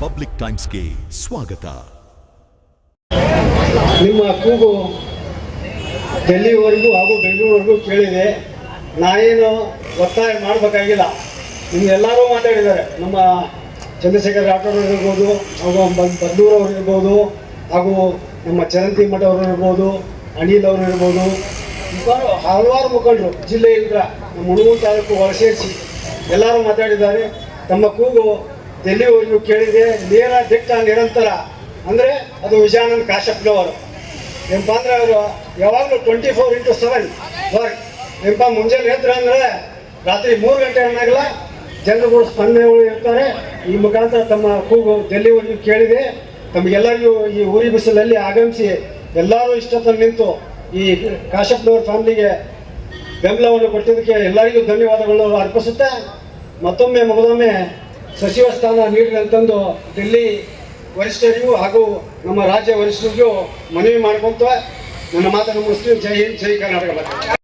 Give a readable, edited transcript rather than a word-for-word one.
Public ಟೈಮ್ಸ್ಗೆ ಸ್ವಾಗತ. ನಿಮ್ಮ ಕೂಗು ಡೆಲ್ಲಿವರೆಗೂ ಹಾಗೂ ಬೆಂಗಳೂರಿವರೆಗೂ ಕೇಳಿದೆ. ನಾನೇನು ಒತ್ತಾಯ ಮಾಡಬೇಕಾಗಿಲ್ಲ. ನಿಮ್ಗೆಲ್ಲರೂ ಮಾತಾಡಿದ್ದಾರೆ. ನಮ್ಮ ಚಂದ್ರಶೇಖರ್ ರಾಠೋಡ್ ಇರ್ಬೋದು, ಹಾಗೂ ಬದ್ದೂರವ್ರು ಇರ್ಬೋದು, ಹಾಗೂ ನಮ್ಮ ಚರಂತಿ ಮಠ ಅವರು ಇರ್ಬೋದು, ಅನಿಲ್ ಅವರು ಇರ್ಬೋದು, ಹಲವಾರು ಮುಖಂಡರು ಜಿಲ್ಲೆಯಿಂದ ನಮ್ಮ ಮುಳುಗು ತಾಲೂಕು ಹೊರಸೇರಿಸಿ ಎಲ್ಲರೂ ಮಾತಾಡಿದ್ದಾರೆ. ತಮ್ಮ ಕೂಗು ಡೆಲ್ಲಿವರೆಗೂ ಕೇಳಿದೆ. ನೇರ ದಿಟ್ಟ ನಿರಂತರ ಅಂದರೆ ಅದು ವಿಜಯಾನಂದ ಕಾಶ್ಯಪ್ನವರು. ಏನಪ್ಪ ಅಂದರೆ ಅವರು ಯಾವಾಗಲೂ 24x7 ವರ್ಕ್. ಏನಪ್ಪ ಮುಂಜಾನೆ ಎದ್ರೆ ಅಂದರೆ ರಾತ್ರಿ 3 ಗಂಟೆ ಅನ್ನಾಗಲ್ಲ ಜನರುಗಳು ಸ್ಪಂದನೆಗಳು ಇರ್ತಾರೆ. ಈ ಮುಖಾಂತರ ತಮ್ಮ ಕೂಗು ಡೆಲ್ಲಿವರೆಗೂ ಕೇಳಿದೆ. ತಮಗೆಲ್ಲರಿಗೂ ಈ ಊರಿ ಬಿಸಿಲಲ್ಲಿ ಆಗಮಿಸಿ ಎಲ್ಲರೂ ಇಷ್ಟಪಟ್ಟು ನಿಂತು ಈ ಕಾಶ್ಯಪ್ನವ್ರ ಫ್ಯಾಮಿಲಿಗೆ ಬೆಂಬಲವನ್ನು ಕೊಟ್ಟಿದ್ದಕ್ಕೆ ಎಲ್ಲರಿಗೂ ಧನ್ಯವಾದಗಳು ಅರ್ಪಿಸುತ್ತೆ. ಮಗದೊಮ್ಮೆ ಸಚಿವ ಸ್ಥಾನ ನೀಡಿದಂತಂದು ಡೆಲ್ಲಿ ವರಿಷ್ಠರಿಗೂ ಹಾಗೂ ನಮ್ಮ ರಾಜ್ಯ ವರಿಷ್ಠರಿಗೂ ಮನವಿ ಮಾಡ್ಕೊಂತ ನನ್ನ ಮಾತನ್ನು ಮುಗಿಸ್ತೀನಿ. ಜೈ ಹಿಂದ್, ಜೈ ಕರ್ನಾಟಕ.